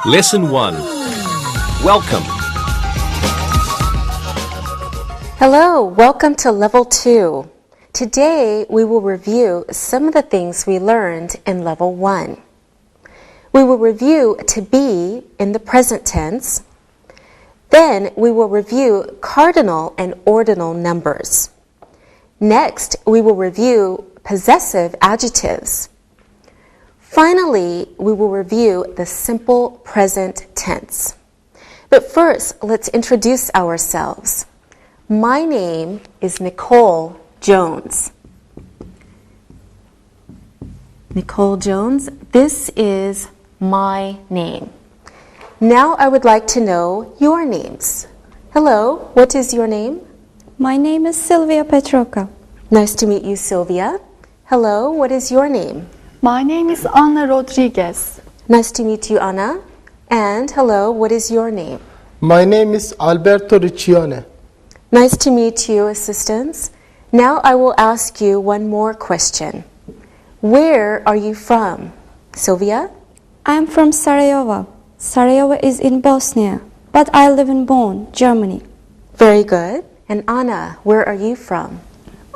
Lesson 1. Welcome. Hello, welcome to Level 2. Today we will review some of the things we learned in Level 1. We will review to be in the present tense. Then we will review cardinal and ordinal numbers. Next, we will review possessive adjectives. Finally, we will review the simple present tense. But first, let's introduce ourselves. My name is Nicole Jones. Nicole Jones, this is my name. Now I would like to know your names. Hello, what is your name? My name is Sylvia Petroka. Nice to meet you, Sylvia. Hello, what is your name? My name is Ana Rodriguez. Nice to meet you, Ana. And hello, what is your name? My name is Alberto Riccione. Nice to meet you, assistants. Now I will ask you one more question. Where are you from? Sylvia? I am from Sarajevo. Sarajevo is in Bosnia, but I live in Bonn, Germany. Very good. And Ana, where are you from?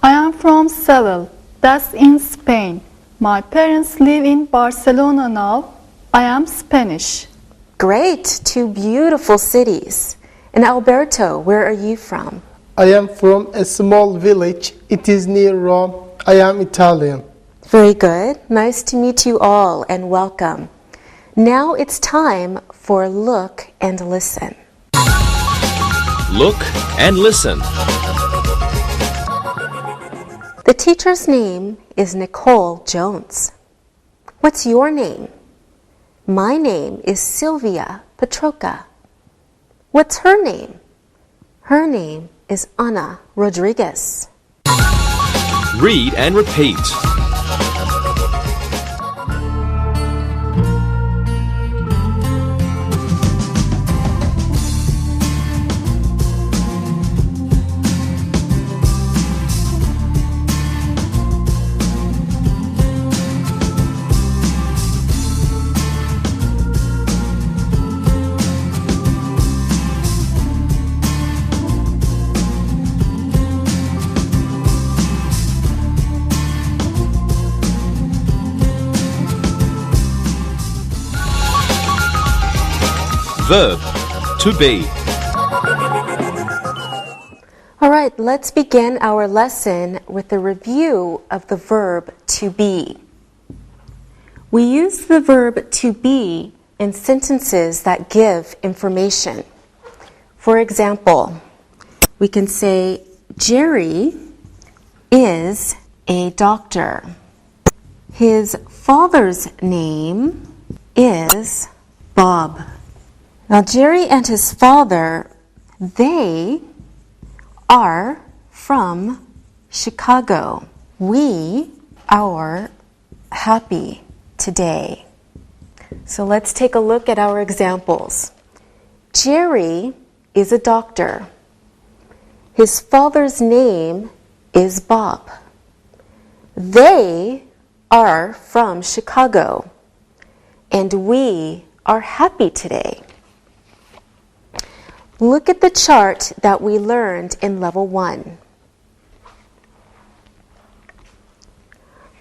I am from Seville, that's in Spain. My parents live in Barcelona now. I am Spanish. Great, two beautiful cities. And Alberto, where are you from? I am from a small village. It is near Rome. I am Italian. Very good. Nice to meet you all and welcome. Now it's time for Look and Listen. Look and listen. The teacher's name is Nicole Jones. What's your name? My name is Sylvia Petroka. What's her name? Her name is Ana Rodriguez. Read and repeat. Verb, to be. All right, let's begin our lesson with a review of the verb to be. We use the verb to be in sentences that give information. For example, we can say, Jerry is a doctor. His father's name is Bob. Now, Jerry and his father, they are from Chicago. We are happy today. So let's take a look at our examples. Jerry is a doctor. His father's name is Bob. They are from Chicago. And we are happy today. Look at the chart that we learned in Level 1.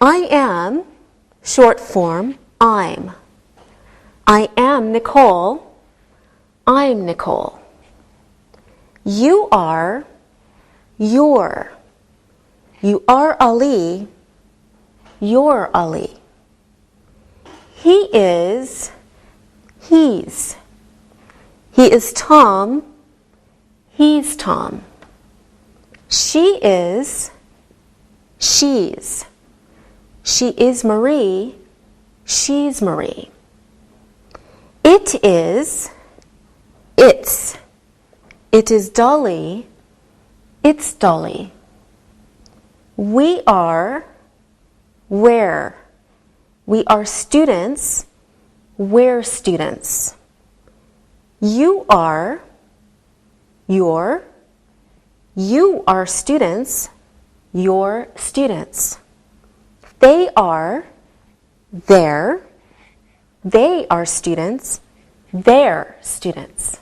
I am, short form, I'm. I am Nicole. I'm Nicole. You are, you're. You are Ali. You're Ali. He is, he's. He is Tom. He's Tom. She is, she's. She is Marie. She's Marie. It is, it's. It is Dolly. It's Dolly. We are, we're. We are students. We're students. You are, you're. You are students. You're students. They are, they're. They are students. their students.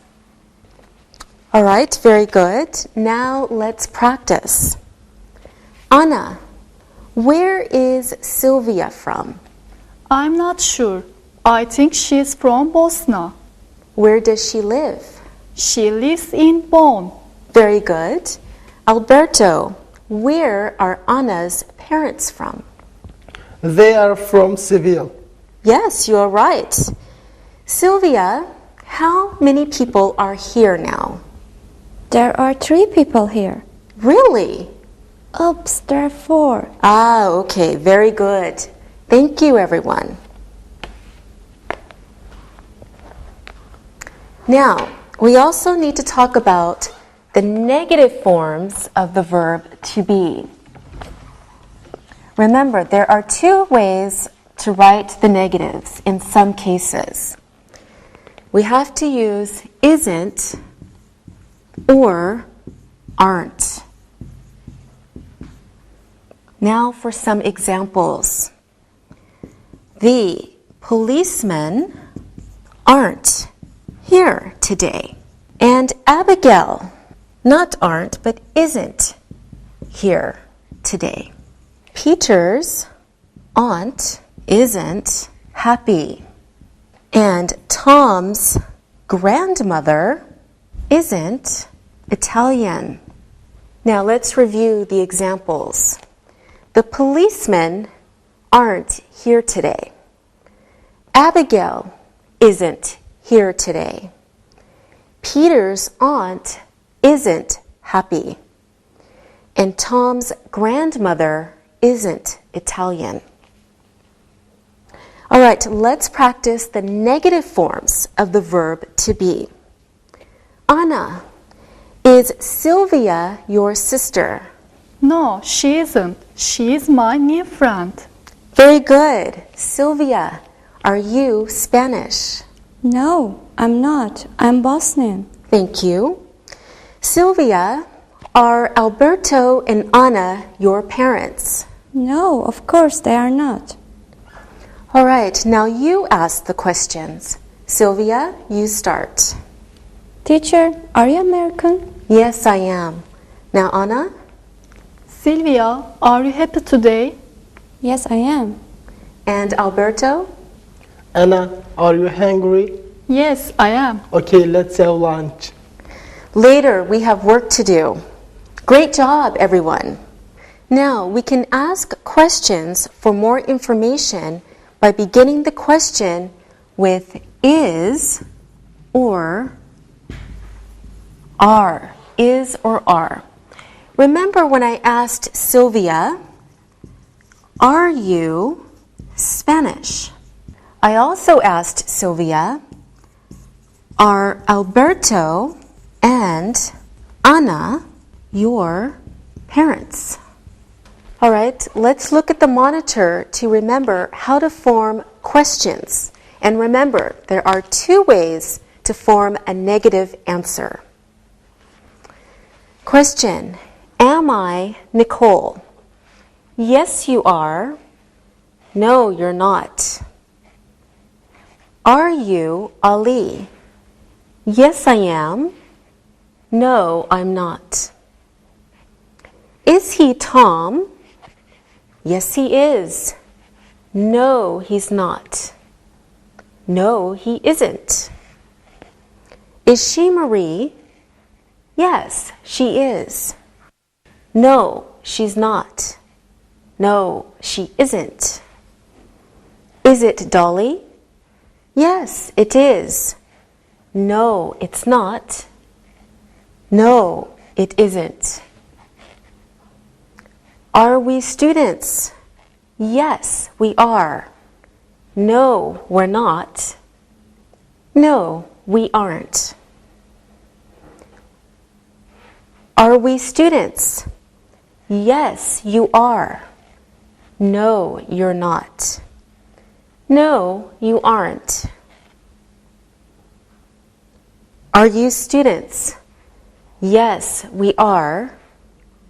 All right, very good. Now let's practice. Anna, where is Sylvia from? I'm not sure. I think she's from Bosnia. Where does she live? She lives in Bonn. Very good. Alberto, where are Anna's parents from? They are from Seville. Yes, you are right. Sylvia, how many people are here now? There are 3 people here. Really? Oops, there are 4. Ah, okay, very good. Thank you, everyone. Now, we also need to talk about the negative forms of the verb to be. Remember, there are 2 ways to write the negatives in some cases. We have to use isn't or aren't. Now for some examples. The policemen aren't here today. And Abigail, not aren't, but isn't here today. Peter's aunt isn't happy. And Tom's grandmother isn't Italian. Now let's review the examples. The policemen aren't here today. Abigail isn't here today. Peter's aunt isn't happy. And Tom's grandmother isn't Italian. All right, let's practice the negative forms of the verb to be. Anna, is Sylvia your sister? No, she isn't. She's my new friend. Very good. Sylvia, are you Spanish? No, I'm not. I'm Bosnian. Thank you. Sylvia, are Alberto and Anna your parents? No, of course they are not. All right, now you ask the questions. Sylvia, you start. Teacher, are you American? Yes, I am. Now, Anna? Sylvia, are you happy today? Yes, I am. And Alberto? Anna, are you hungry? Yes, I am. Okay, let's have lunch. Later, we have work to do. Great job, everyone. Now, we can ask questions for more information by beginning the question with is or are. Is or are. Remember when I asked Sylvia, are you Spanish? I also asked Sylvia, are Alberto and Anna your parents? All right, let's look at the monitor to remember how to form questions. And remember, there are 2 ways to form a negative answer. Question, am I Nicole? Yes, you are. No, you're not. Are you Ali? Yes, I am. No, I'm not. Is he Tom? Yes, he is. No, he's not. No, he isn't. Is she Marie? Yes, she is. No, she's not. No, she isn't. Is it Dolly? Yes, it is. No, it's not. No, it isn't. Are we students? Yes, we are. No, we're not. No, we aren't. Are we students? Yes, you are. No, you're not. No, you aren't. Are you students? Yes, we are.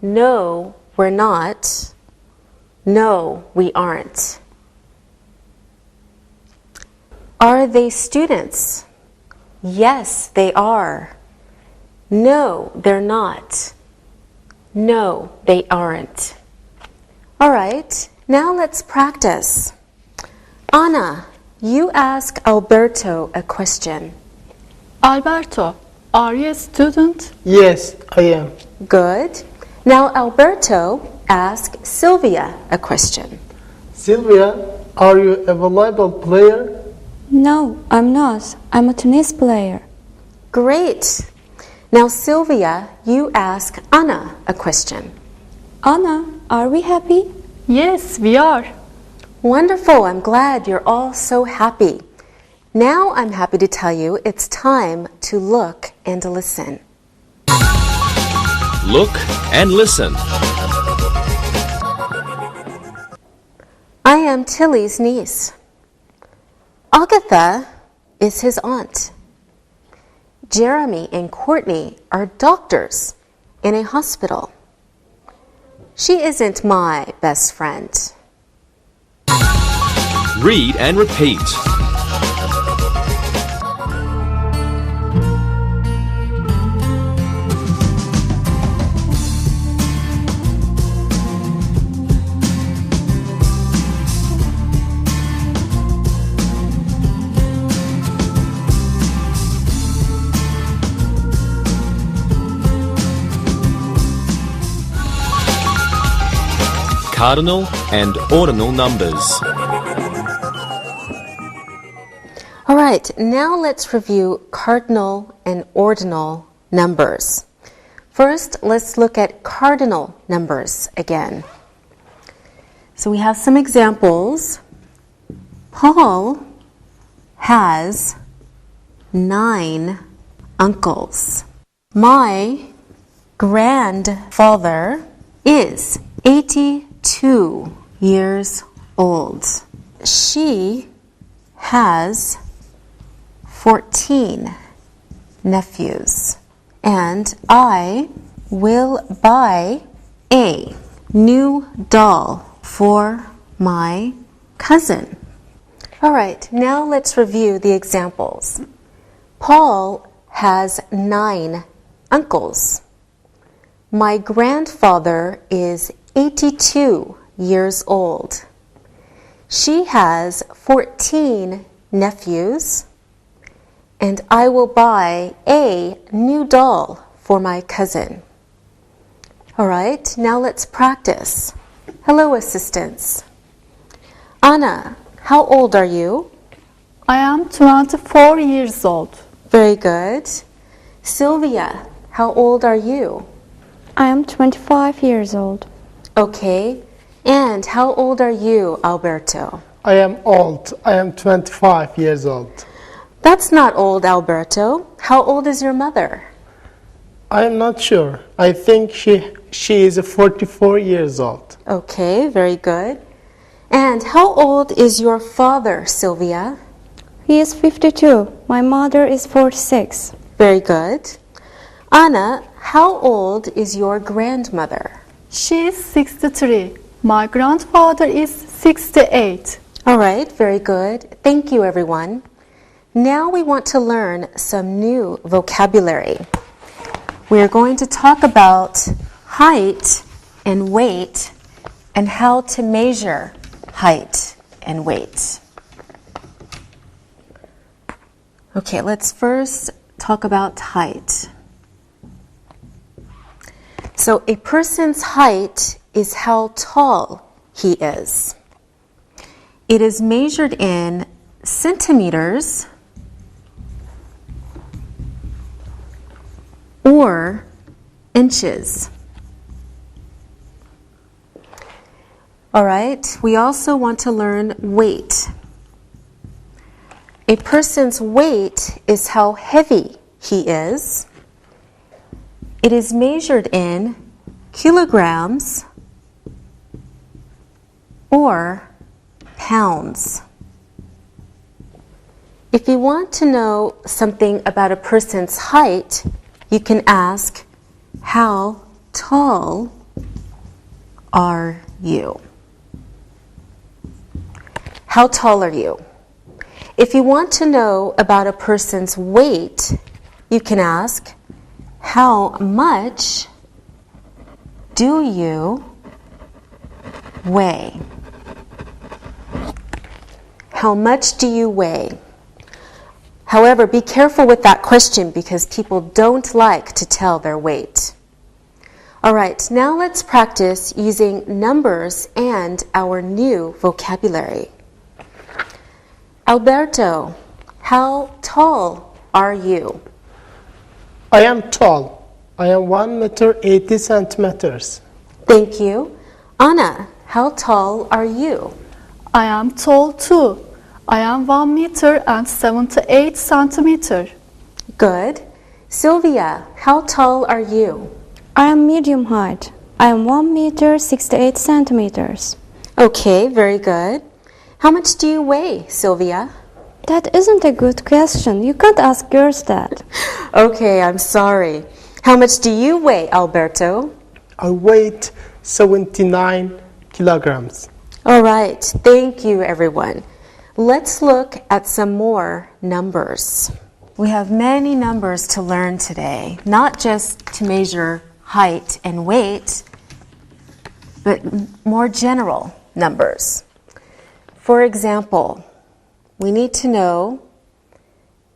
No, we're not. No, we aren't. Are they students? Yes, they are. No, they're not. No, they aren't. All right, now let's practice. Anna, you ask Alberto a question. Alberto, are you a student? Yes, I am. Good. Now Alberto, ask Sylvia a question. Sylvia, are you a volleyball player? No, I'm not. I'm a tennis player. Great. Now Sylvia, you ask Anna a question. Anna, are we happy? Yes, we are. Wonderful. I'm glad you're all so happy. Now I'm happy to tell you it's time to look and listen. Look and listen. I am Tilly's niece. Agatha is his aunt. Jeremy and Courtney are doctors in a hospital. She isn't my best friend. Read and repeat. Cardinal and ordinal numbers. All right, now let's review cardinal and ordinal numbers. First, let's look at cardinal numbers again. So we have some examples. Paul has 9 uncles. My grandfather is 82 years old. She has 14 nephews. And I will buy a new doll for my cousin. All right, now let's review the examples. Paul has 9 uncles. My grandfather is 82 years old. She has 14 nephews. And I will buy a new doll for my cousin. All right, now let's practice. Hello, assistants. Anna, how old are you? I am 24 years old. Very good. Sylvia, how old are you? I am 25 years old. Okay. And how old are you, Alberto? I am old. I am 25 years old. That's not old, Alberto. How old is your mother? I am not sure. I think she is 44 years old. Okay, very good. And how old is your father, Sylvia? He is 52. My mother is 46. Very good. Anna, how old is your grandmother? She is 63. My grandfather is 68. All right, very good. Thank you, everyone. Now we want to learn some new vocabulary. We are going to talk about height and weight and how to measure height and weight. Okay, let's first talk about height. So a person's height is how tall he is. It is measured in centimeters or inches. All right, we also want to learn weight. A person's weight is how heavy he is. It is measured in kilograms or pounds. If you want to know something about a person's height, you can ask, how tall are you? How tall are you? If you want to know about a person's weight, you can ask, how much do you weigh? How much do you weigh? However, be careful with that question because people don't like to tell their weight. All right, now let's practice using numbers and our new vocabulary. Alberto, how tall are you? I am tall. I am 1 meter 80 centimeters. Thank you. Anna, how tall are you? I am tall too. I am 1 meter and 78 centimeter. Good. Sylvia, how tall are you? I am medium height. I am 1 meter 68 centimeters. Okay, very good. How much do you weigh, Sylvia? That isn't a good question. You can't ask girls that. Okay, I'm sorry. How much do you weigh, Alberto? I weigh 79 kilograms. All right, thank you, everyone. Let's look at some more numbers. We have many numbers to learn today, not just to measure height and weight, but more general numbers. For example, we need to know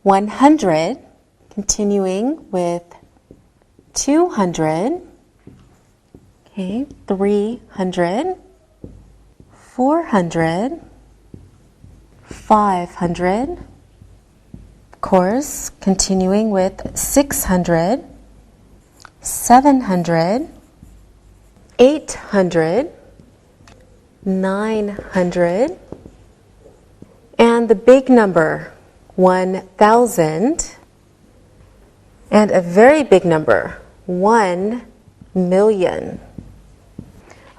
100, continuing with 200, okay, 300, 400, 500, of course, continuing with 600, 700, 800, 900, and the big number, 1,000, and a very big number, 1 million.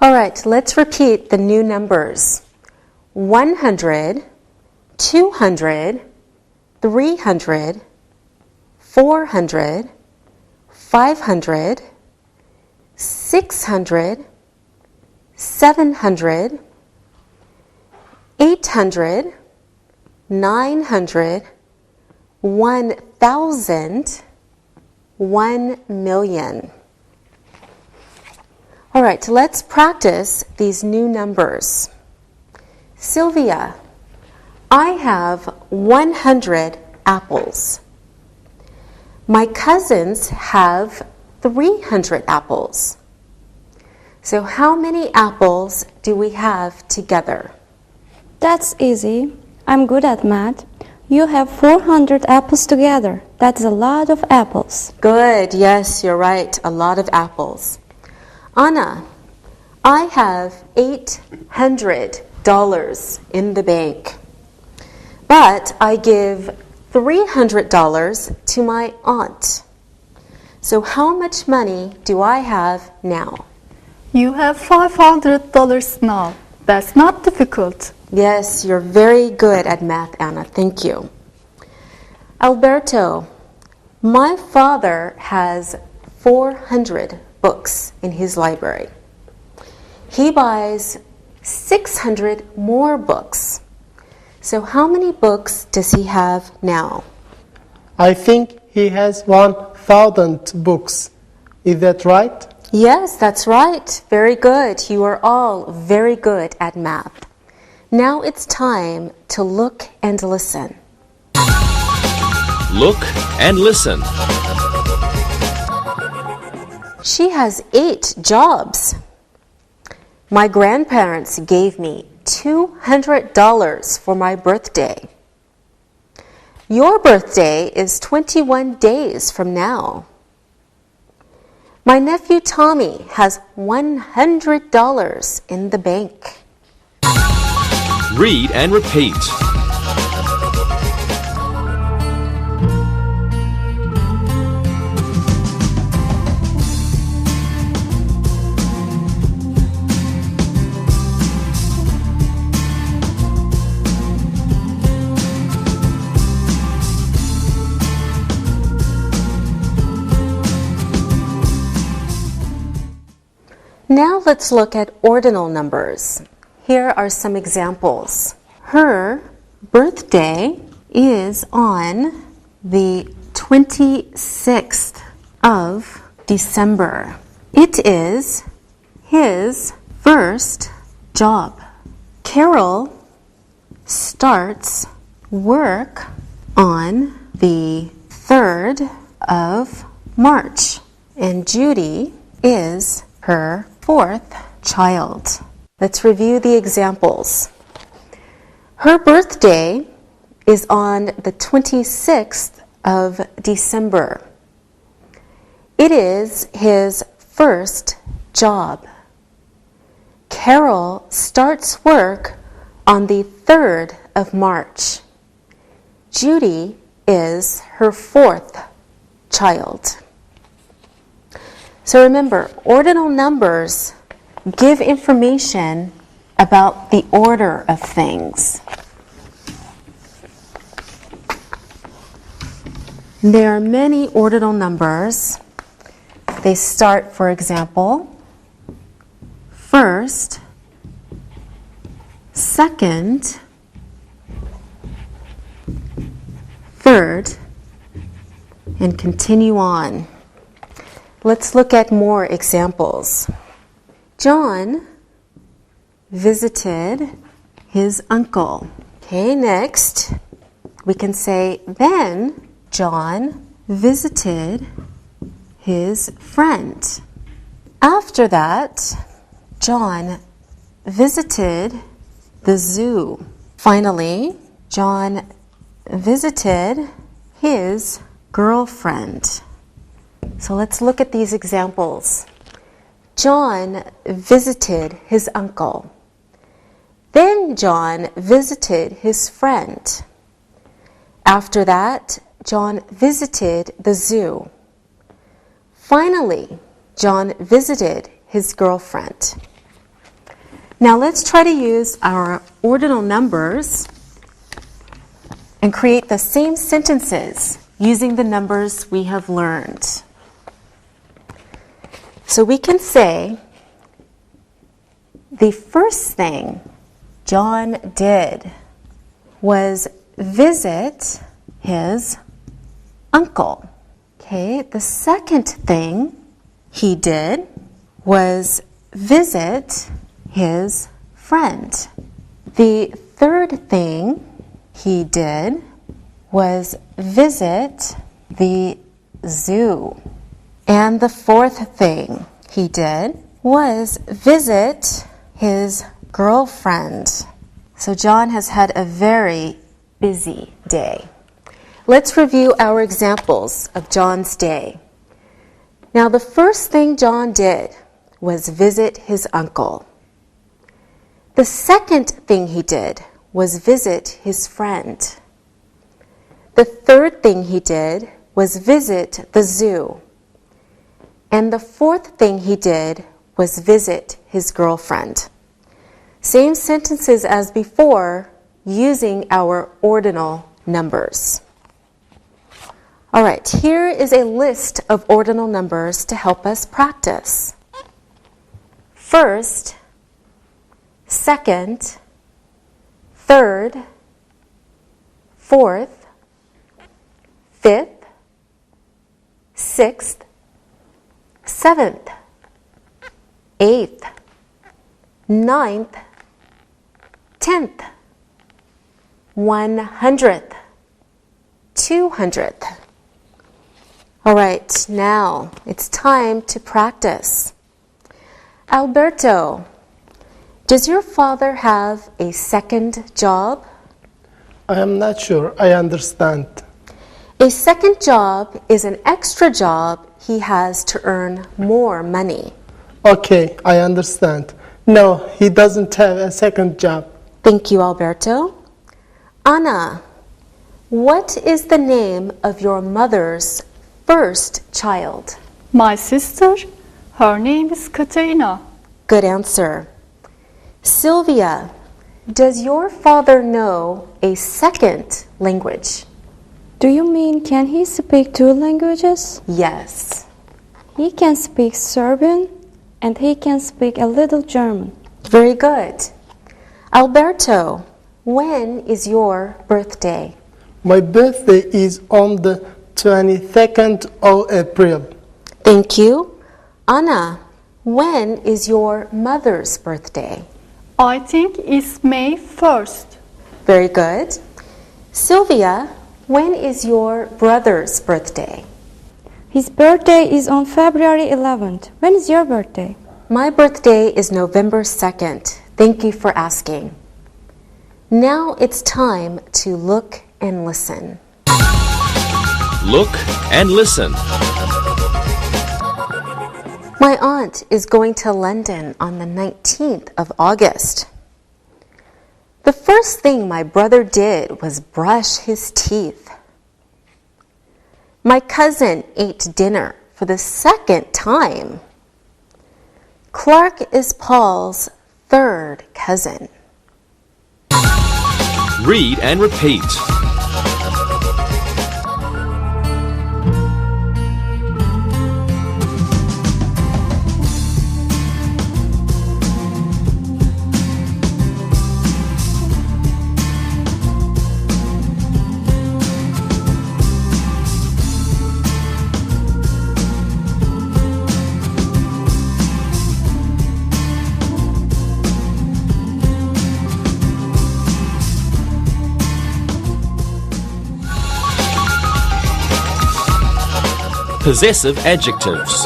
All right, let's repeat the new numbers. 100, 200, 300, 400, 500, 600, 700, 800, 900, 1,000, 1 million. All right, let's practice these new numbers. Sylvia, I have 100 apples. My cousins have 300 apples. So how many apples do we have together? That's easy. I'm good at math. You have 400 apples together. That's a lot of apples. Good, yes, you're right, a lot of apples. Anna, I have $800 in the bank, but I give $300 to my aunt. So how much money do I have now? You have $500 now. That's not difficult. Yes, you're very good at math, Anna. Thank you. Alberto, my father has 400 books in his library. He buys 600 more books. So how many books does he have now? I think he has 1,000 books. Is that right? Yes, that's right. Very good. You are all very good at math. Now it's time to look and listen. Look and listen. She has 8 jobs. My grandparents gave me $200 for my birthday. Your birthday is 21 days from now. My nephew Tommy has $100 in the bank. Read and repeat. Now let's look at ordinal numbers. Here are some examples. Her birthday is on the 26th of December. It is his first job. Carol starts work on the 3rd of March, and Judy is her 4th child. Let's review the examples. Her birthday is on the 26th of December. It is his first job. Carol starts work on the 3rd of March. Judy is her 4th child. So remember, ordinal numbers give information about the order of things. There are many ordinal numbers. They start, for example, first, second, third, and continue on. Let's look at more examples. John visited his uncle. Okay, next we can say, then John visited his friend. After that, John visited the zoo. Finally, John visited his girlfriend. So let's look at these examples. John visited his uncle. Then John visited his friend. After that, John visited the zoo. Finally, John visited his girlfriend. Now let's try to use our ordinal numbers and create the same sentences using the numbers we have learned. So we can say, the first thing John did was visit his uncle. Okay, the second thing he did was visit his friend. The third thing he did was visit the zoo. And the fourth thing he did was visit his girlfriend. So John has had a very busy day. Let's review our examples of John's day. Now, the first thing John did was visit his uncle. The second thing he did was visit his friend. The third thing he did was visit the zoo. And the fourth thing he did was visit his girlfriend. Same sentences as before, using our ordinal numbers. All right, here is a list of ordinal numbers to help us practice. First, second, third, fourth, fifth, sixth, seventh, eighth, ninth, 10th, 100th, 200th. All right, now it's time to practice. Alberto, does your father have a second job? I am not sure I understand. A second job is an extra job he has to earn more money. Okay, I understand. No, he doesn't have a second job. Thank you, Alberto. Anna, what is the name of your mother's first child? My sister, her name is Katerina. Good answer. Sylvia, does your father know a second language? Do you mean can he speak two languages? Yes. He can speak Serbian and he can speak a little German. Very good. Alberto, when is your birthday? My birthday is on the 22nd of April. Thank you. Anna, when is your mother's birthday? I think it's May 1st. Very good. Sylvia, when is your brother's birthday? His birthday is on February 11th. When is your birthday? My birthday is November 2nd. Thank you for asking. Now it's time to look and listen. Look and listen. My aunt is going to London on the 19th of August. The first thing my brother did was brush his teeth. My cousin ate dinner for the second time. Clark is Paul's third cousin. Read and repeat. Possessive adjectives.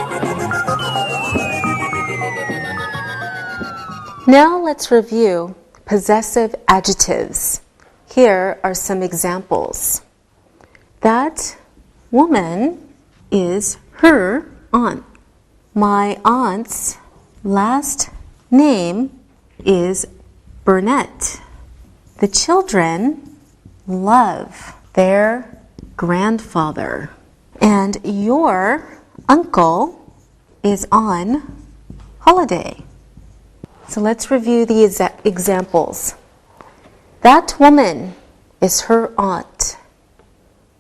Now let's review possessive adjectives. Here are some examples. That woman is her aunt. My aunt's last name is Burnett. The children love their grandfather. And your uncle is on holiday. So let's review the examples. That woman is her aunt.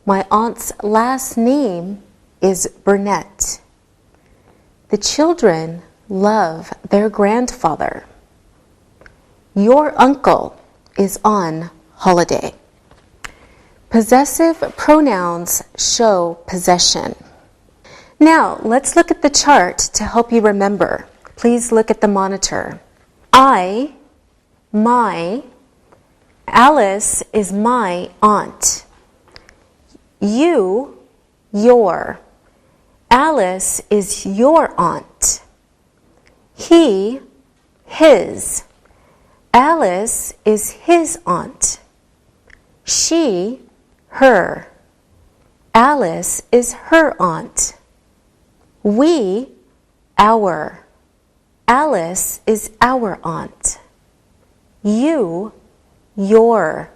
My aunt's last name is Burnett. The children love their grandfather. Your uncle is on holiday. Possessive pronouns show possession. Now, let's look at the chart to help you remember. Please look at the monitor. I, my, Alice is my aunt. You, your. Alice is your aunt. He, his. Alice is his aunt. She, her. Alice is her aunt. We, our. Alice is our aunt. You, your.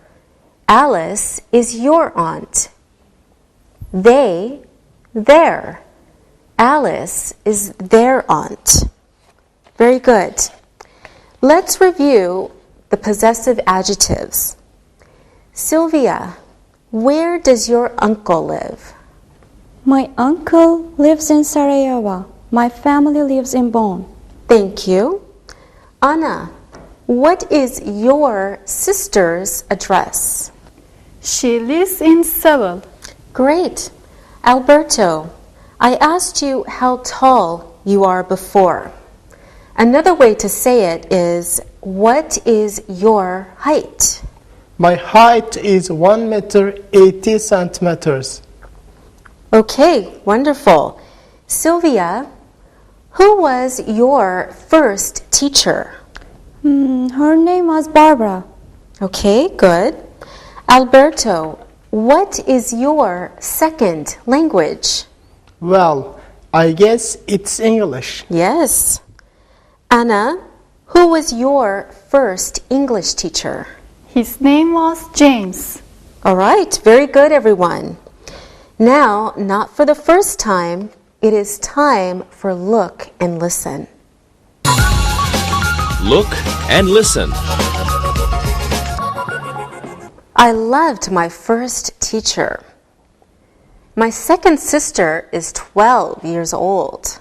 Alice is your aunt. They, their. Alice is their aunt. Very good. Let's review the possessive adjectives. Sylvia, where does your uncle live? My uncle lives in Sarajevo. My family lives in Bonn. Thank you. Anna, what is your sister's address? She lives in Seville. Great. Alberto, I asked you how tall you are before. Another way to say it is, what is your height? My height is 1 meter 80 centimeters. Okay, wonderful. Sylvia, who was your first teacher? Her name was Barbara. Okay, good. Alberto, what is your second language? Well, I guess it's English. Yes. Anna, who was your first English teacher? His name was James. All right, very good, everyone. Now, not for the first time, it is time for look and listen. Look and listen. I loved my first teacher. My second sister is 12 years old.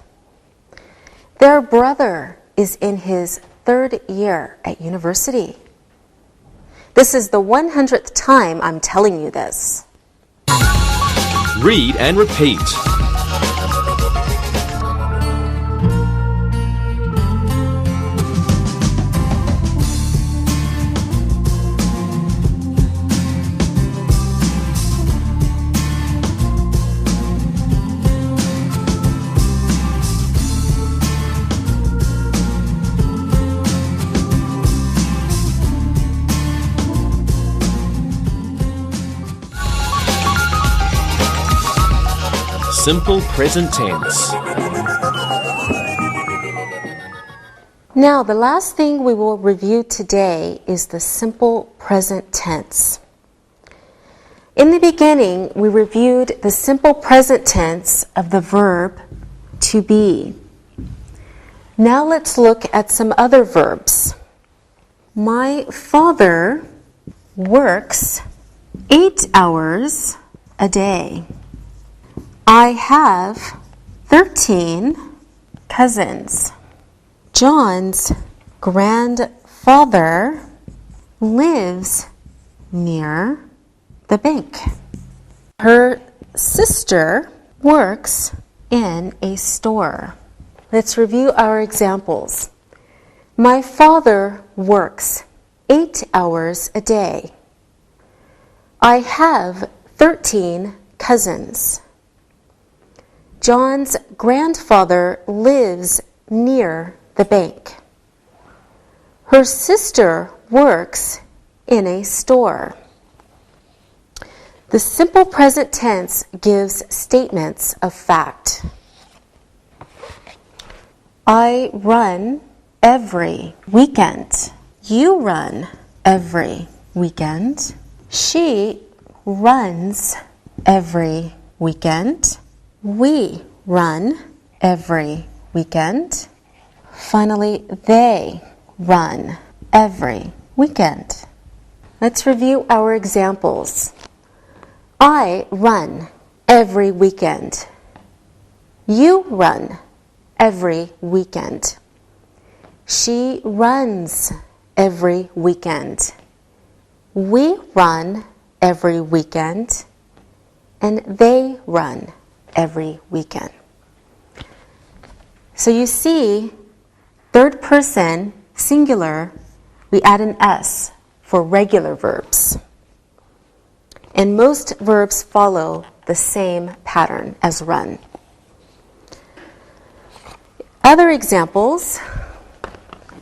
Their brother is in his 3rd year at university. This is the 100th time I'm telling you this. Read and repeat. Simple present tense. Now, the last thing we will review today is the simple present tense. In the beginning, we reviewed the simple present tense of the verb to be. Now let's look at some other verbs. My father works 8 hours a day. I have 13 cousins. John's grandfather lives near the bank. Her sister works in a store. Let's review our examples. My father works 8 hours a day. I have 13 cousins. John's grandfather lives near the bank. Her sister works in a store. The simple present tense gives statements of fact. I run every weekend. You run every weekend. She runs every weekend. We run every weekend. Finally, they run every weekend. Let's review our examples. I run every weekend. You run every weekend. She runs every weekend. We run every weekend. And they run every weekend. So you see, third person, singular, we add an S for regular verbs. And most verbs follow the same pattern as run. Other examples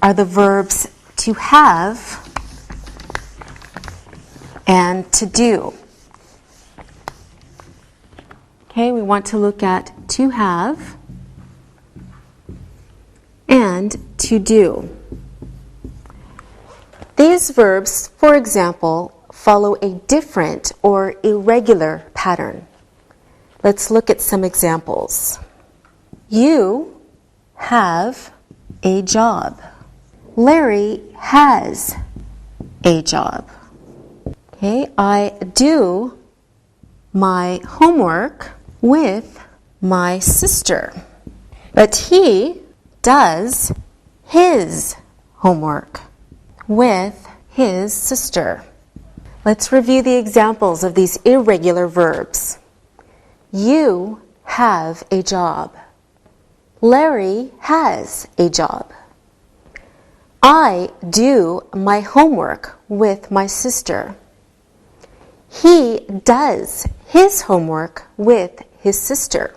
are the verbs to have and to do. Okay, we want to look at to have and to do. These verbs, for example, follow a different or irregular pattern. Let's look at some examples. You have a job. Larry has a job. Okay, I do my homework with my sister, but he does his homework with his sister. Let's review the examples of these irregular verbs. You have a job. Larry has a job. I do my homework with my sister. He does his homework with his sister.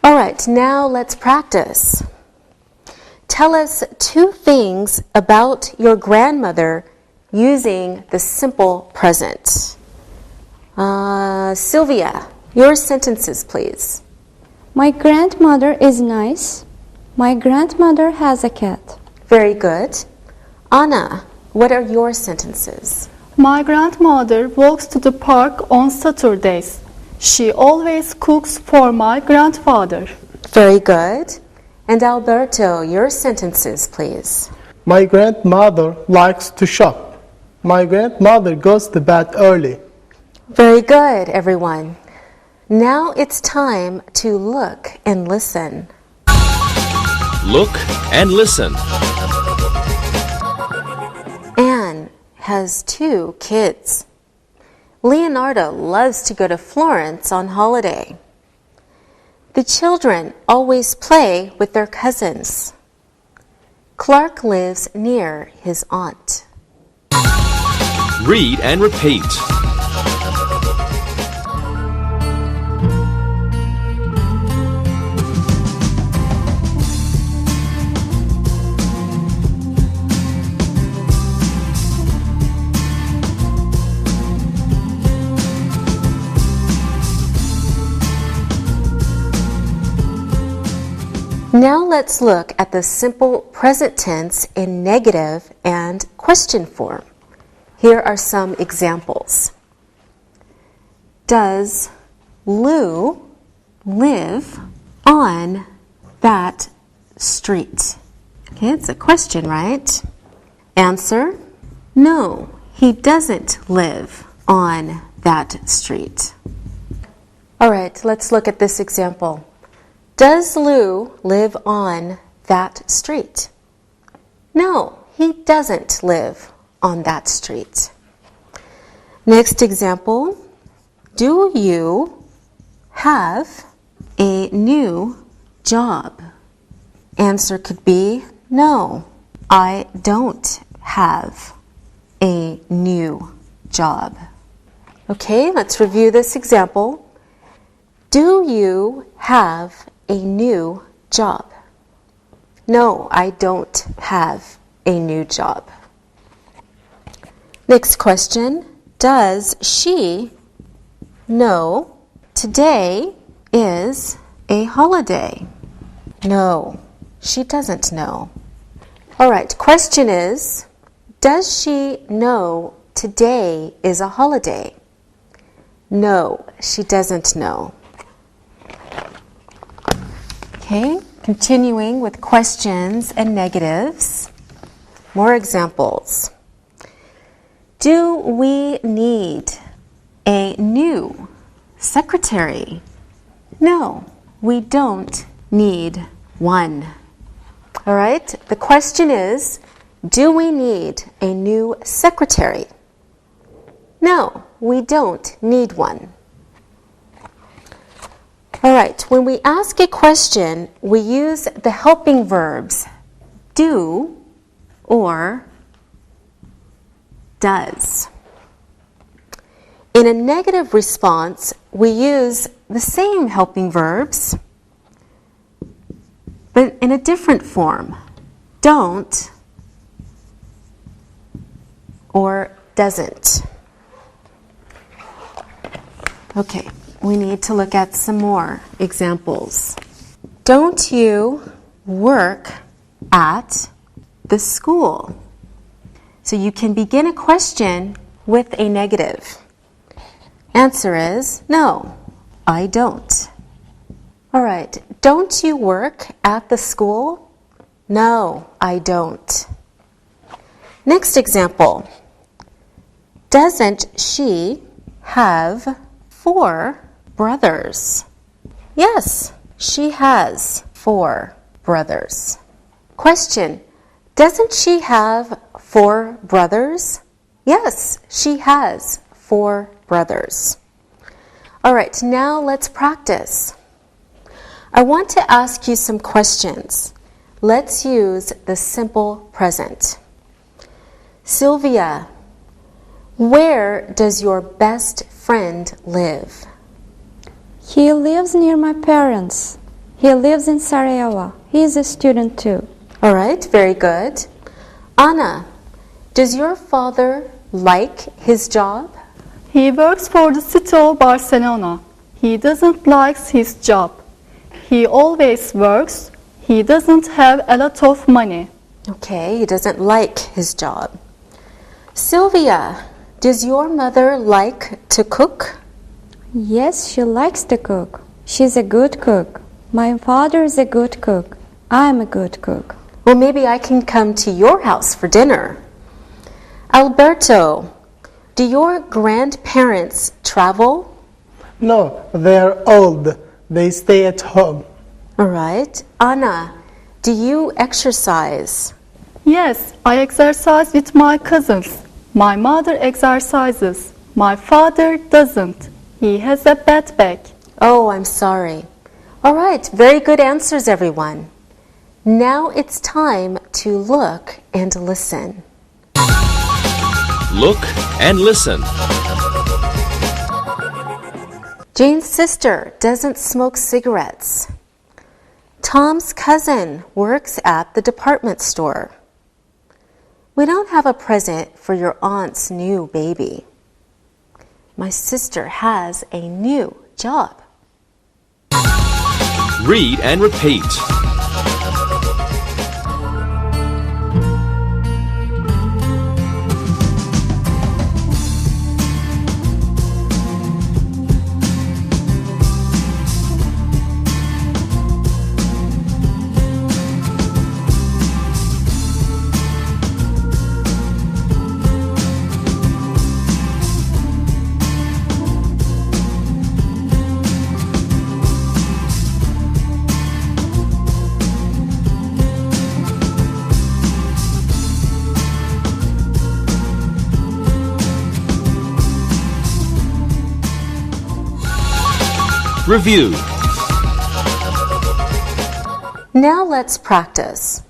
All right, now let's practice. Tell us 2 things about your grandmother using the simple present. Sylvia, your sentences, please. My grandmother is nice. My grandmother has a cat. Very good. Anna, what are your sentences? My grandmother walks to the park on Saturdays. She always cooks for my grandfather. Very good. And Alberto, your sentences, please. My grandmother likes to shop. My grandmother goes to bed early. Very good, everyone. Now it's time to look and listen. Look and listen. Anne has 2 kids. Leonardo loves to go to Florence on holiday. The children always play with their cousins. Clark lives near his aunt. Read and repeat. Now let's look at the simple present tense in negative and question form. Here are some examples. Does Lou live on that street? Okay, it's a question, right? Answer, no, he doesn't live on that street. All right, let's look at this example. Does Lou live on that street? No, he doesn't live on that street. Next example, do you have a new job? Answer could be, no, I don't have a new job. Okay, let's review this example. Do you have a new job? No, I don't have a new job. Next question, does she know today is a holiday? No, she doesn't know. All right, question is, does she know today is a holiday? No, she doesn't know. Okay, continuing with questions and negatives. More examples. Do we need a new secretary? No, we don't need one. All right, the question is, do we need a new secretary? No, we don't need one. All right, when we ask a question, we use the helping verbs do or does. In a negative response, we use the same helping verbs, but in a different form. Don't or doesn't. Okay. We need to look at some more examples. Don't you work at the school? So you can begin a question with a negative. Answer is, no, I don't. All right, don't you work at the school? No, I don't. Next example. Doesn't she have 4 brothers? Yes, she has 4 brothers. Question, doesn't she have 4 brothers? Yes, she has 4 brothers. All right, now let's practice. I want to ask you some questions. Let's use the simple present. Sylvia, where does your best friend live? He lives near my parents. He lives in Sarajevo. He is a student too. All right, very good. Anna, does your father like his job? He works for the city of Barcelona. He doesn't like his job. He always works. He doesn't have a lot of money. Okay, he doesn't like his job. Sylvia, does your mother like to cook? Yes, she likes to cook. She's a good cook. My father is a good cook. I'm a good cook. Well, maybe I can come to your house for dinner. Alberto, do your grandparents travel? No, they're old. They stay at home. All right. Anna, do you exercise? Yes, I exercise with my cousins. My mother exercises. My father doesn't. He has a bad back. Oh, I'm sorry. All right, very good answers, everyone. Now it's time to look and listen. Look and listen. Jane's sister doesn't smoke cigarettes. Tom's cousin works at the department store. We don't have a present for your aunt's new baby. My sister has a new job. Read and repeat. Review. Now let's practice.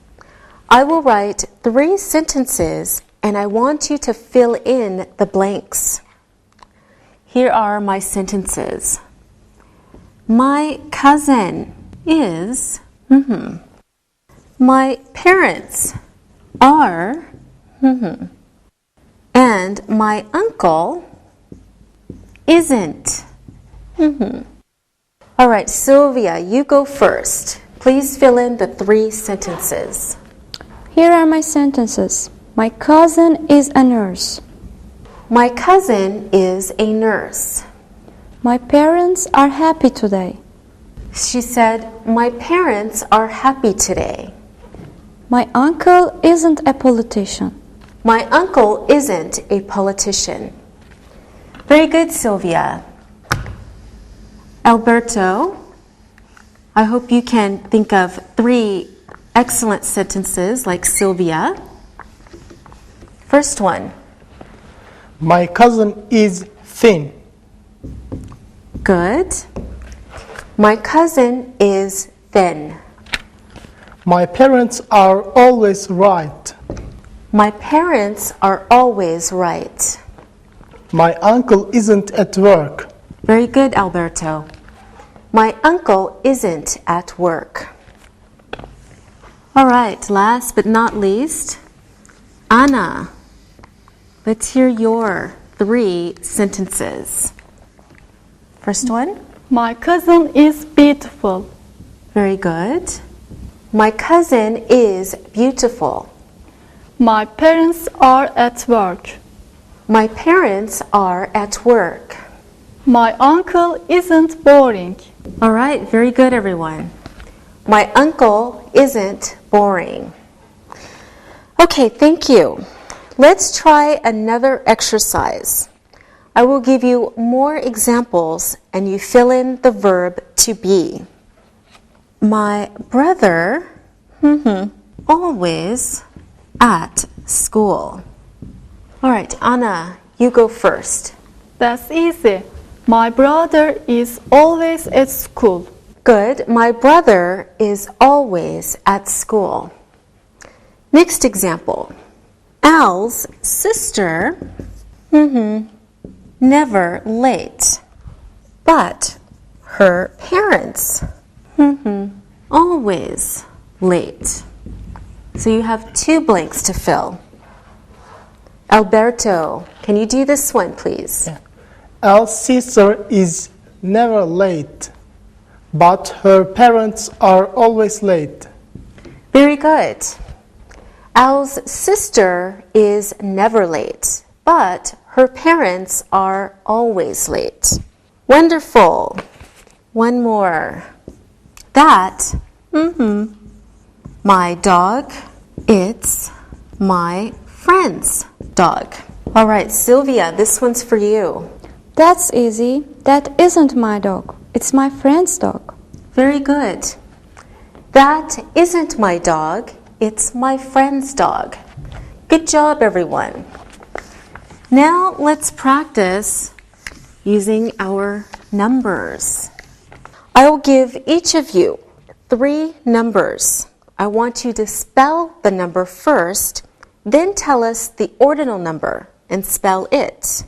I will write 3 sentences and I want you to fill in the blanks. Here are my sentences. My cousin is, my parents are, and my uncle isn't. All right, Sylvia, you go first. Please fill in the 3 sentences. Here are my sentences. My cousin is a nurse. My cousin is a nurse. My parents are happy today. She said, my parents are happy today. My uncle isn't a politician. My uncle isn't a politician. Very good, Sylvia. Alberto, I hope you can think of 3 excellent sentences like Sylvia. First one. My cousin is thin. Good. My cousin is thin. My parents are always right. My parents are always right. My uncle isn't at work. Very good, Alberto. My uncle isn't at work. All right, last but not least, Anna. Let's hear your 3 sentences. First one. My cousin is beautiful. Very good. My cousin is beautiful. My parents are at work. My parents are at work. My uncle isn't boring. All right, very good, everyone. My uncle isn't boring. Okay, thank you. Let's try another exercise. I will give you more examples and you fill in the verb to be. My brother, always at school. All right, Anna, you go first. That's easy. My brother is always at school. Good. My brother is always at school. Next example. Al's sister, never late. But her parents, always late. So you have 2 blanks to fill. Alberto, can you do this one, please? Yeah. Al's sister is never late, but her parents are always late. Very good. Al's sister is never late, but her parents are always late. Wonderful. One more. That, my dog, it's my friend's dog. All right, Sylvia, this one's for you. That's easy. That isn't my dog. It's my friend's dog. Very good. That isn't my dog. It's my friend's dog. Good job, everyone. Now let's practice using our numbers. I will give each of you 3 numbers. I want you to spell the number first, then tell us the ordinal number and spell it.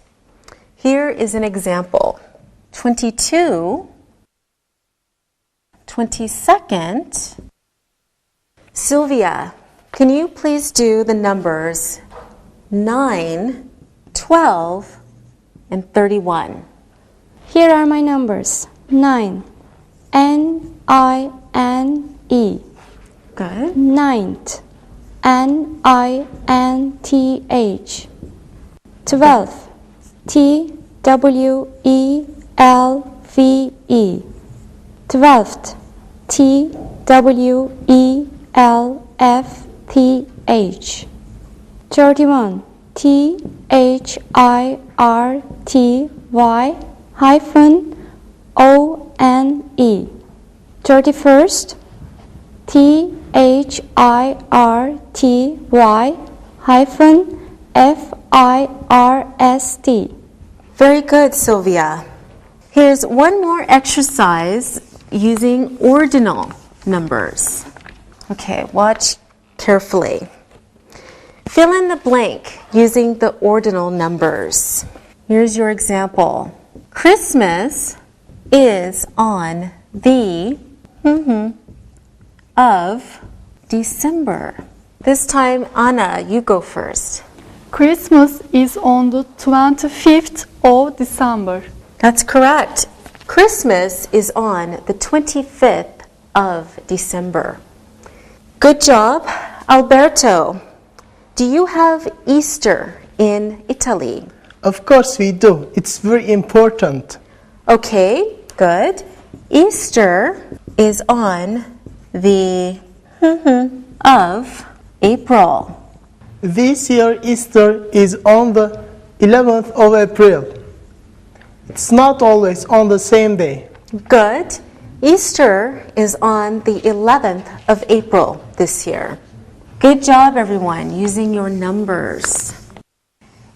Here is an example. 22, 22nd. Sylvia, can you please do the numbers 9, 12, and 31? Here are my numbers. 9. N-I-N-E. Good. Ninth. N-I-N-T-H. 12th. T-W-E-L-V-E. 12th. T-W-E-L-F-T-H. 31. T-H-I-R-T-Y hyphen O-N-E. 31st. T-H-I-R-T-Y hyphen F-I-R-S-T. Very good, Sylvia. Here's one more exercise using ordinal numbers. Okay, watch carefully. Fill in the blank using the ordinal numbers. Here's your example. Christmas is on the of December. This time, Anna, you go first. Christmas is on the 25th of December. That's correct. Christmas is on the 25th of December. Good job. Alberto, do you have Easter in Italy? Of course we do. It's very important. Okay, good. Easter is on the of April. This year Easter is on the 11th of April. It's not always on the same day. Good. Easter is on the 11th of April this year. Good job, everyone, using your numbers.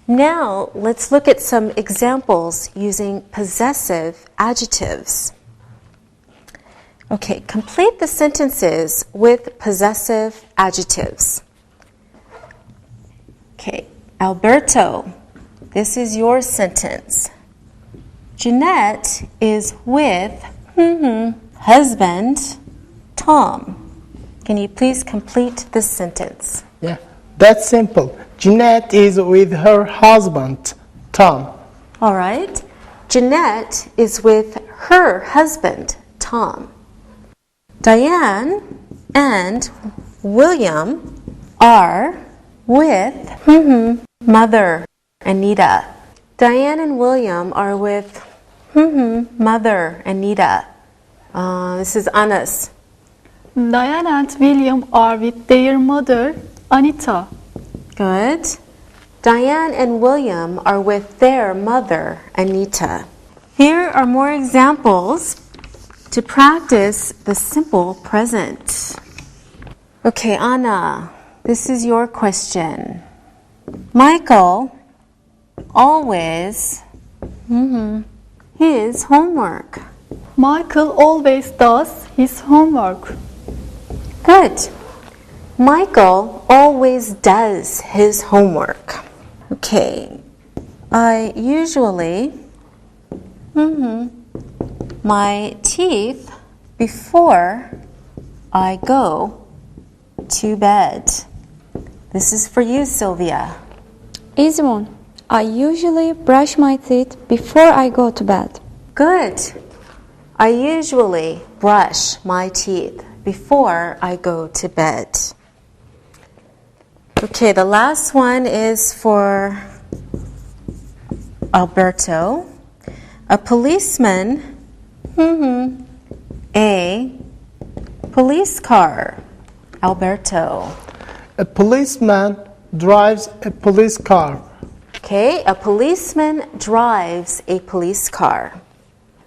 Now, let's look at some examples using possessive adjectives. Okay, complete the sentences with possessive adjectives. Okay, Alberto, this is your sentence. Jeanette is with husband Tom. Can you please complete this sentence? Yeah, that's simple. Jeanette is with her husband, Tom. All right. Jeanette is with her husband, Tom. Diane and William are with mother, Anita. Diane and William are with mother, Anita. This is Anna's. Diane and William are with their mother, Anita. Good. Diane and William are with their mother, Anita. Here are more examples to practice the simple present. Okay, Anna, this is your question. Michael always his homework. Michael always does his homework. Good. Michael always does his homework. Okay. I usually my teeth before I go to bed. This is for you, Sylvia. Easy one. I usually brush my teeth before I go to bed. Good. I usually brush my teeth before I go to bed. Okay, the last one is for Alberto. A policeman, a police car. Alberto. A policeman drives a police car. Okay, a policeman drives a police car.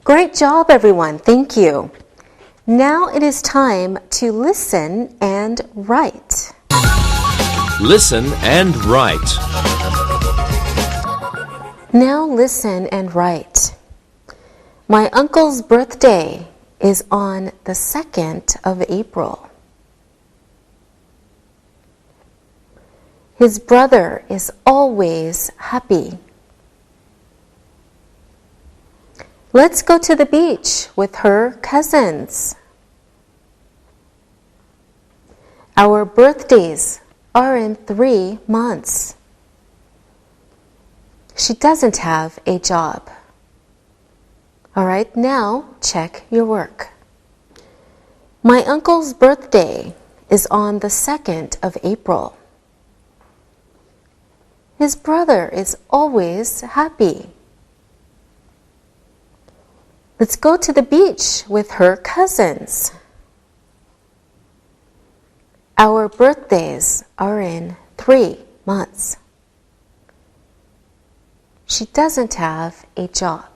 Great job, everyone. Thank you. Now it is time to listen and write. Listen and write. Now listen and write. My uncle's birthday is on the 2nd of April. His brother is always happy. Let's go to the beach with her cousins. Our birthdays are in 3 months. She doesn't have a job. All right, now check your work. My uncle's birthday is on the 2nd of April. His brother is always happy. Let's go to the beach with her cousins. Our birthdays are in 3 months. She doesn't have a job.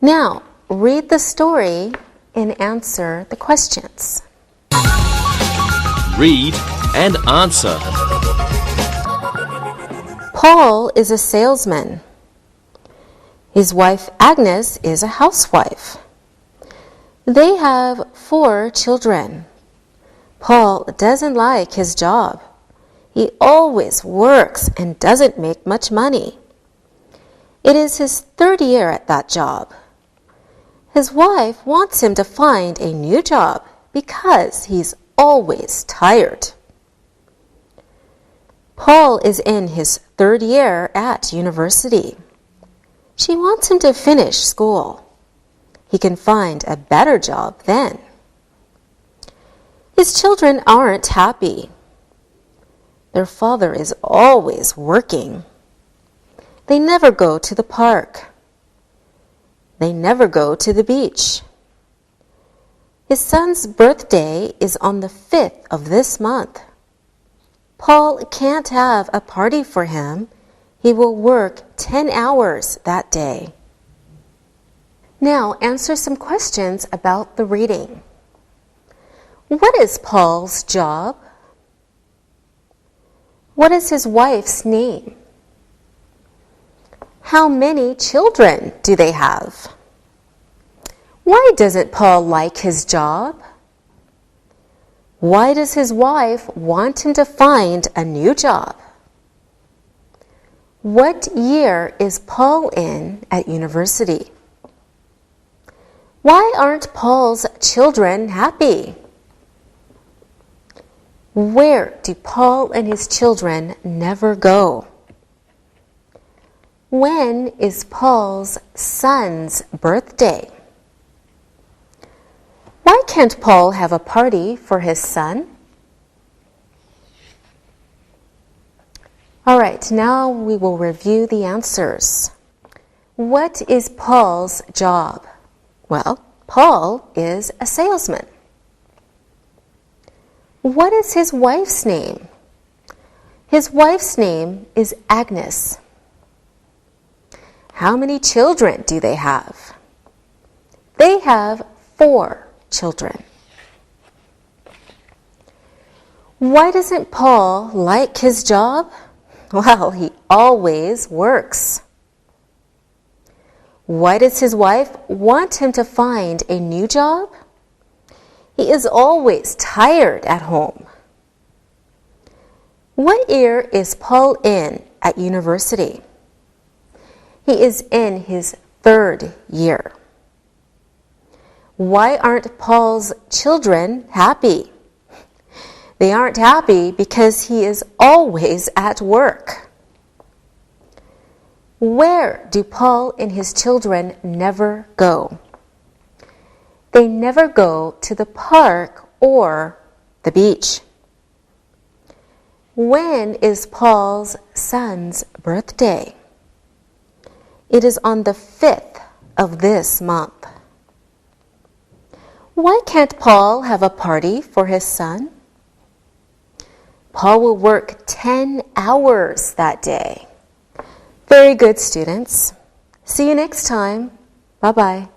Now, read the story and answer the questions. Read and answer. Paul is a salesman. His wife Agnes is a housewife. They have 4 children. Paul doesn't like his job. He always works and doesn't make much money. It is his 3rd year at that job. His wife wants him to find a new job because he's always tired. Paul is in his 3rd year at university. She wants him to finish school. He can find a better job then. His children aren't happy. Their father is always working. They never go to the park. They never go to the beach. His son's birthday is on the 5th of this month. Paul can't have a party for him. He will work 10 hours that day. Now answer some questions about the reading. What is Paul's job? What is his wife's name? How many children do they have? Why doesn't Paul like his job? Why does his wife want him to find a new job? What year is Paul in at university? Why aren't Paul's children happy? Where do Paul and his children never go? When is Paul's son's birthday? Why can't Paul have a party for his son? All right, now we will review the answers. What is Paul's job? Well, Paul is a salesman. What is his wife's name? His wife's name is Agnes. How many children do they have? They have 4 children. Why doesn't Paul like his job? Well, he always works. Why does his wife want him to find a new job? He is always tired at home. What year is Paul in at university? He is in his 3rd year. Why aren't Paul's children happy? They aren't happy because he is always at work. Where do Paul and his children never go? They never go to the park or the beach. When is Paul's son's birthday? It is on the 5th of this month. Why can't Paul have a party for his son? Paul will work 10 hours that day. Very good, students. See you next time. Bye-bye.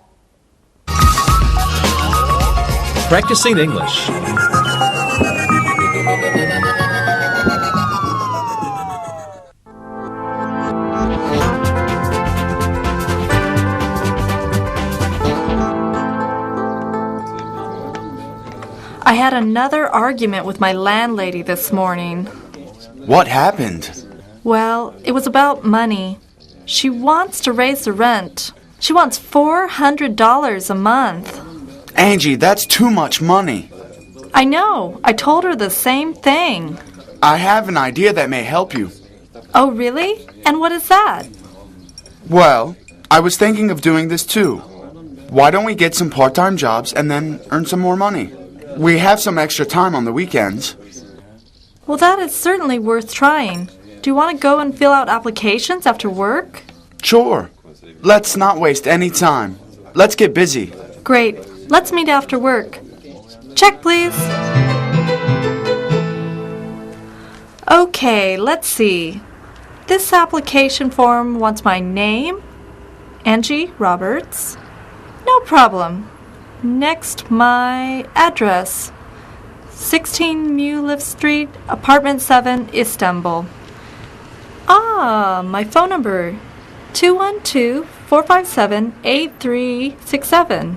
Practicing English. I had another argument with my landlady this morning. What happened? Well, it was about money. She wants to raise the rent. She wants $400 a month. Angie, that's too much money. I know. I told her the same thing. I have an idea that may help you. Oh, really? And what is that? Well, I was thinking of doing this too. Why don't we get some part-time jobs and then earn some more money? We have some extra time on the weekends. Well, that is certainly worth trying. Do you want to go and fill out applications after work? Sure. Let's not waste any time. Let's get busy. Great. Let's meet after work. Check, please. Okay, let's see. This application form wants my name, Angie Roberts. No problem. Next, my address. 16 Mulif Street, Apartment 7, Istanbul. Ah, my phone number. 212-457-8367.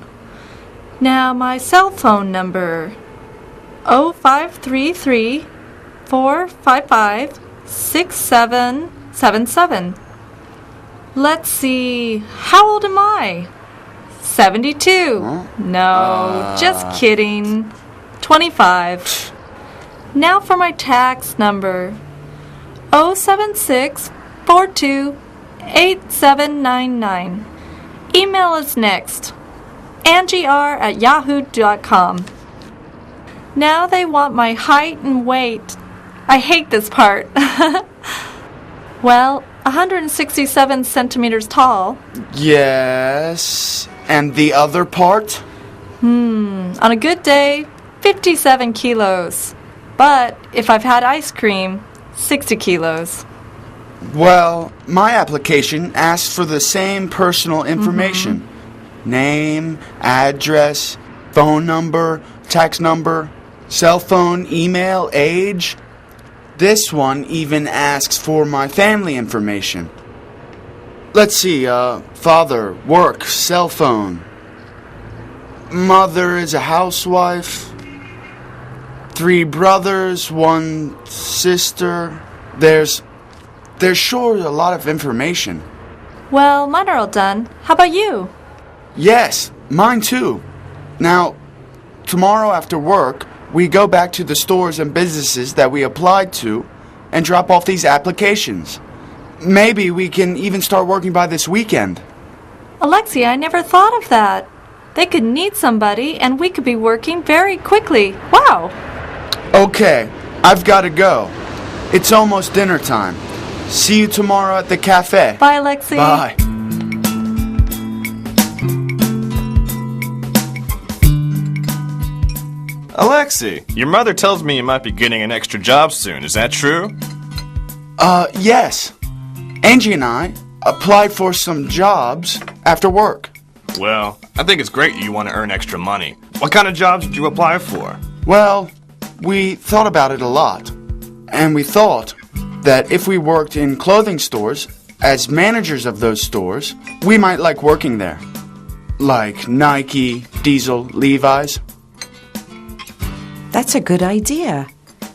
Now my cell phone number. 0533-455-6777. Let's see, how old am I? 72. No, just kidding. 25. Now for my tax number. 076-42-8799. Email is next. AngieR@yahoo.com. Now they want my height and weight. I hate this part. Well, 167 centimeters tall. Yes. And the other part? On a good day, 57 kilos. But if I've had ice cream, 60 kilos. Well, my application asks for the same personal information. Name, address, phone number, tax number, cell phone, email, age. This one even asks for my family information. Let's see, father, work, cell phone. Mother is a housewife. 3 brothers, 1 sister. There's sure a lot of information. Well, mine are all done. How about you? Yes, mine too. Now, tomorrow after work, we go back to the stores and businesses that we applied to and drop off these applications. Maybe we can even start working by this weekend. Alexia, I never thought of that. They could need somebody and we could be working very quickly. Wow! Okay, I've got to go. It's almost dinner time. See you tomorrow at the cafe. Bye, Alexi. Bye. Alexi, your mother tells me you might be getting an extra job soon. Is that true? Yes. Angie and I applied for some jobs after work. Well, I think it's great you want to earn extra money. What kind of jobs did you apply for? Well, we thought about it a lot. And we thought that if we worked in clothing stores, as managers of those stores, we might like working there. Like Nike, Diesel, Levi's. That's a good idea.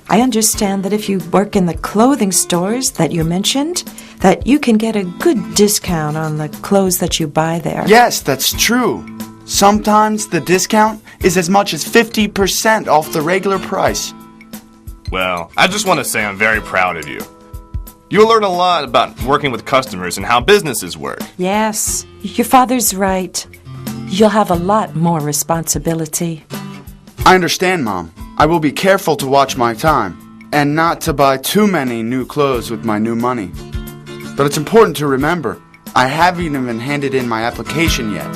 I understand that if you work in the clothing stores that you mentioned, that you can get a good discount on the clothes that you buy there. Yes, that's true. Sometimes the discount is as much as 50% off the regular price. Well, I just want to say I'm very proud of you. You'll learn a lot about working with customers and how businesses work. Yes, your father's right. You'll have a lot more responsibility. I understand, Mom. I will be careful to watch my time and not to buy too many new clothes with my new money. But it's important to remember, I haven't even handed in my application yet.